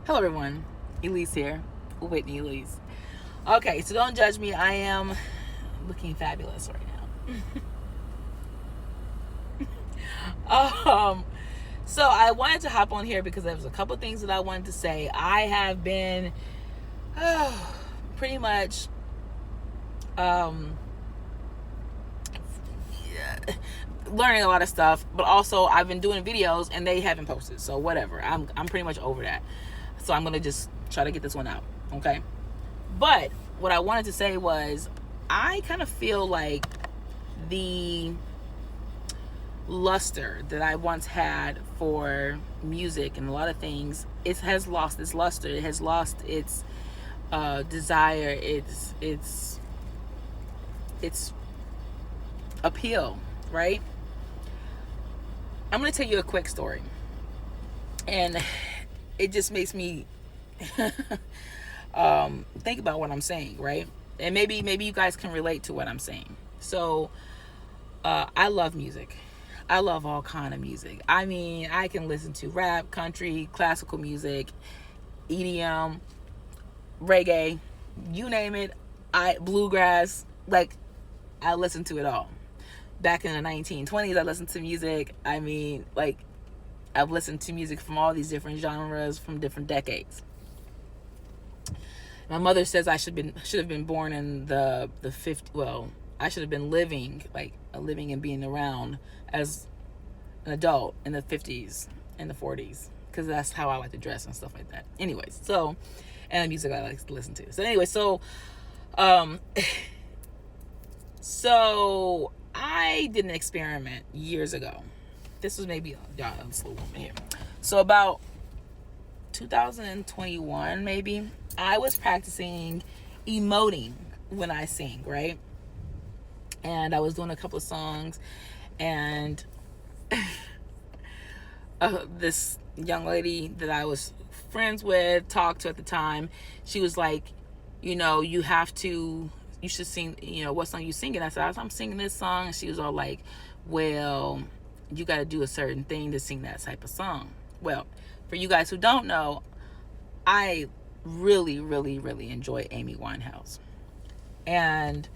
Hello everyone, Elise here, Whitney Elise. Okay, so don't judge me. I am looking fabulous right now. So I wanted to hop on here because there was a couple things that I wanted to say. I have been pretty much learning a lot of stuff, but also I've been doing videos and they haven't posted. So whatever. I'm pretty much over that. So I'm gonna just try to get this one out. Okay. But what I wanted to say was I kind of feel like the luster that I once had for music and a lot of things, it has lost its luster. It has lost its desire, its appeal, right? I'm going to tell you a quick story. And it just makes me think about what I'm saying, right? And maybe you guys can relate to what I'm saying. So I love music. I love all kind of music. I mean, I can listen to rap, country, classical music, EDM, reggae, you name it. Bluegrass, like I listen to it all. Back in the 1920s, I listened to music. I mean, like I've listened to music from all these different genres from different decades. My mother says I should have been born in the 50s. Well, I should have been living and being around as an adult in the 50s and the 40s, because that's how I like to dress and stuff like that. Anyways, so, and the music I like to listen to. So anyway, so so I did an experiment years ago. This was maybe I'm a slow woman here. So about 2021 maybe, I was practicing emoting when I sing, right? And I was doing a couple of songs, and this young lady that I was friends with, talked to at the time, she was like, you should sing, what song you singing? I said, I'm singing this song. And she was all like, well, you got to do a certain thing to sing that type of song. Well, for you guys who don't know, I really, really, really enjoy Amy Winehouse. And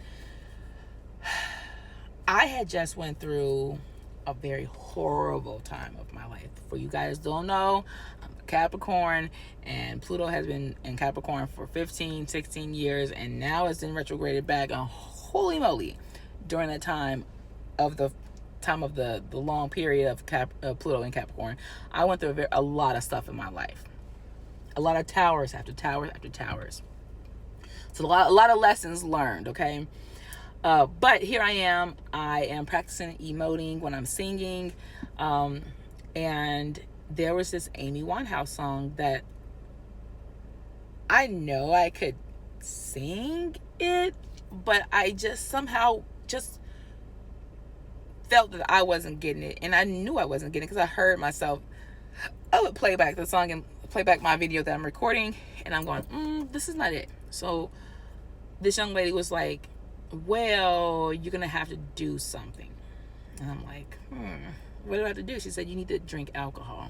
I had just went through a very horrible time of my life. For you guys don't know, I'm a Capricorn, and Pluto has been in Capricorn for 15, 16 years, and now it's in retrograded back. And holy moly, during that time of the long period of Pluto in Capricorn, I went through a lot of stuff in my life. A lot of towers after towers after towers. So a lot of lessons learned, okay? But here I am practicing emoting when I'm singing. And there was this Amy Winehouse song that I know I could sing it, but I just somehow just felt that I wasn't getting it. And I knew I wasn't getting it because I heard myself. I would play back the song and play back my video that I'm recording, and I'm going, this is not it. So this young lady was like, well, you're gonna have to do something. And I'm like, what do I have to do? She said, you need to drink alcohol.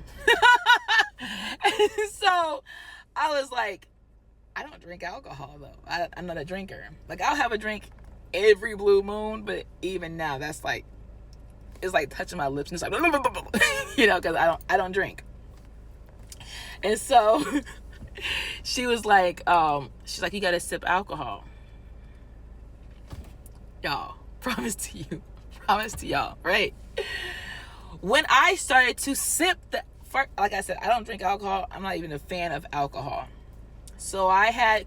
And so I was like, I don't drink alcohol though. I'm not a drinker. Like, I'll have a drink every blue moon, but even now that's like, it's like touching my lips and it's like because I don't drink. And so she's like, you gotta sip alcohol. Y'all, promise to y'all, right? When I started to sip like I said, I don't drink alcohol. I'm not even a fan of alcohol. So I had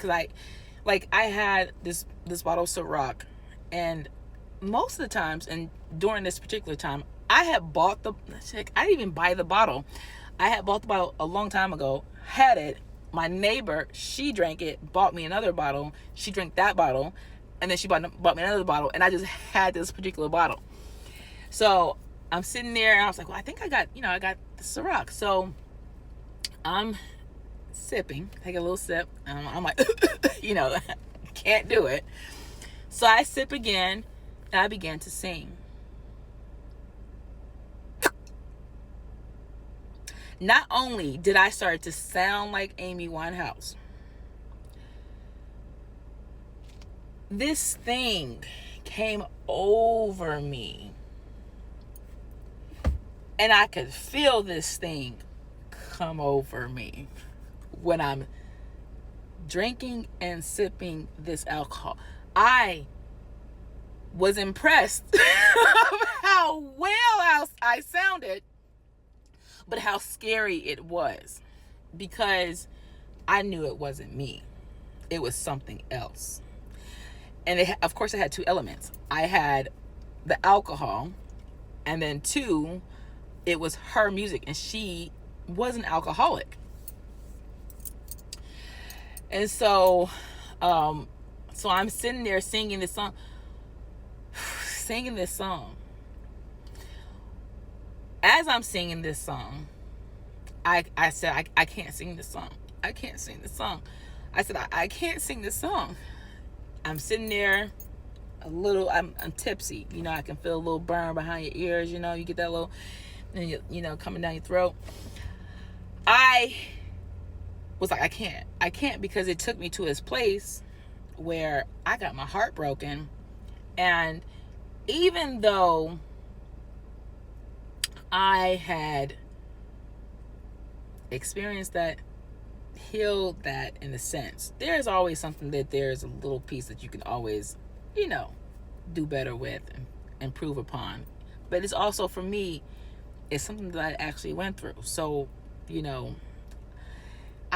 this bottle of Ciroc, and most of the times, and during this particular time, I didn't even buy the bottle. I had bought the bottle a long time ago, had it. My neighbor, she drank it, bought me another bottle. She drank that bottle, and then she bought me another bottle, and I just had this particular bottle. So I'm sitting there, and I was like, well, I think I got the Ciroc. So I'm sipping, take a little sip, and I'm like, can't do it. So I sip again, and I began to sing. not only did I start to sound like Amy Winehouse, this thing came over me. And I could feel this thing come over me when I'm drinking and sipping this alcohol. I was impressed of how well I sounded, but how scary it was, because I knew it wasn't me. It was something else. And of course, it had two elements. I had the alcohol, and then two, it was her music, and she was an alcoholic. And so I'm sitting there singing this song. As I'm singing this song, I said, I can't sing this song. I can't sing this song. I said, I can't sing this song. I'm sitting there I'm tipsy. You know, I can feel a little burn behind your ears. You know, you get that little, coming down your throat. I was like, I can't, because it took me to this place where I got my heart broken. And even though I had experienced that, healed that in a sense, there's always something that there's a little piece that you can always, do better with and improve upon. But it's also, for me, it's something that I actually went through. So, I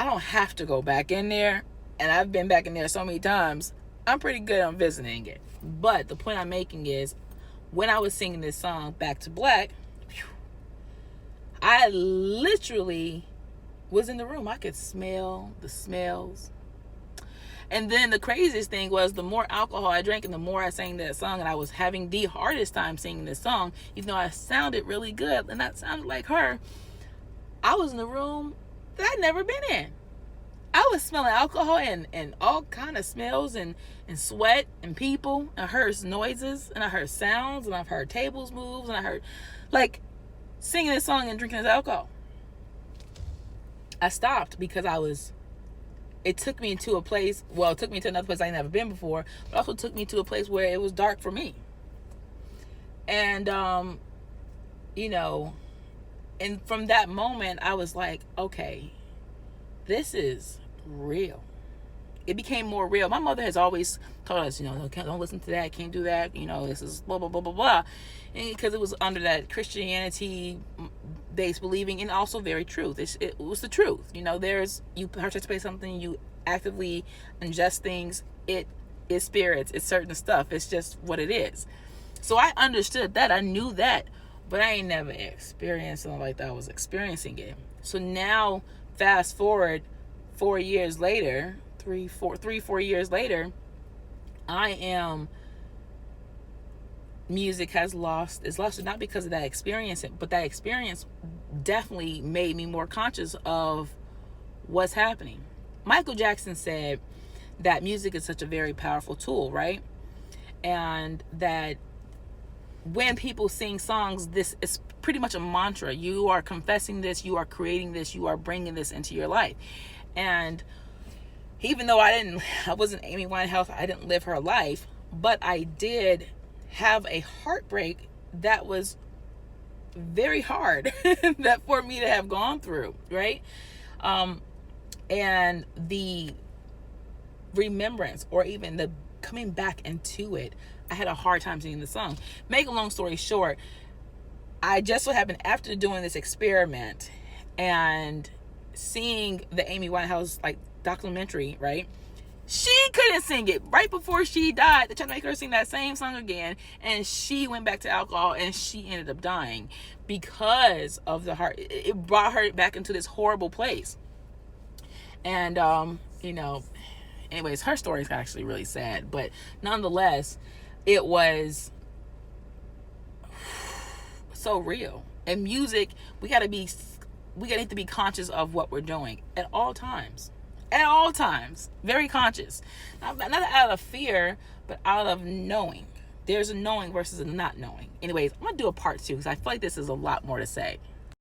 don't have to go back in there. And I've been back in there so many times. I'm pretty good on visiting it. But the point I'm making is, when I was singing this song, Back to Black, I literally was in the room. I could smell the smells. And then the craziest thing was, the more alcohol I drank and the more I sang that song, and I was having the hardest time singing this song, even though I sounded really good and I sounded like her, I was in a room that I'd never been in. I was smelling alcohol and all kind of smells and sweat and people. I heard noises and I heard sounds and I've heard tables move and I heard, singing this song and drinking this alcohol. I stopped because it took me to a place, it took me to another place I'd never been before, but also took me to a place where it was dark for me. And, and from that moment, I was like, okay, this is real. It became more real. My mother has always told us, don't listen to that, can't do that, this is blah, blah, blah, blah, blah. And because it was under that Christianity-based believing, and also very truth. It was the truth. You participate in something, you actively ingest things, it is spirits, it's certain stuff. It's just what it is. So I understood that. I knew that. But I ain't never experienced something like that. I was experiencing it. So now, fast forward 4 years later, 4 years later, music is lost, not because of that experience, but that experience definitely made me more conscious of what's happening. Michael Jackson said that music is such a very powerful tool, right? And that when people sing songs, this is pretty much a mantra. You are confessing this, you are creating this, you are bringing this into your life. And even though I wasn't Amy Winehouse, I didn't live her life, but I did have a heartbreak that was very hard that for me to have gone through, right? And the remembrance, or even the coming back into it, I had a hard time singing the song. Make a long story short, I just so happened, after doing this experiment and seeing the Amy Winehouse documentary, right? She couldn't sing it. Right before she died, they tried to make her sing that same song again, and she went back to alcohol, and she ended up dying because of the heart. It brought her back into this horrible place. And anyways, her story is actually really sad, but nonetheless, it was so real. And music, we gotta need to be conscious of what we're doing at all times. Very conscious. Not out of fear, but out of knowing. There's a knowing versus a not knowing. Anyways, I'm gonna do a part 2 because I feel like this is a lot more to say.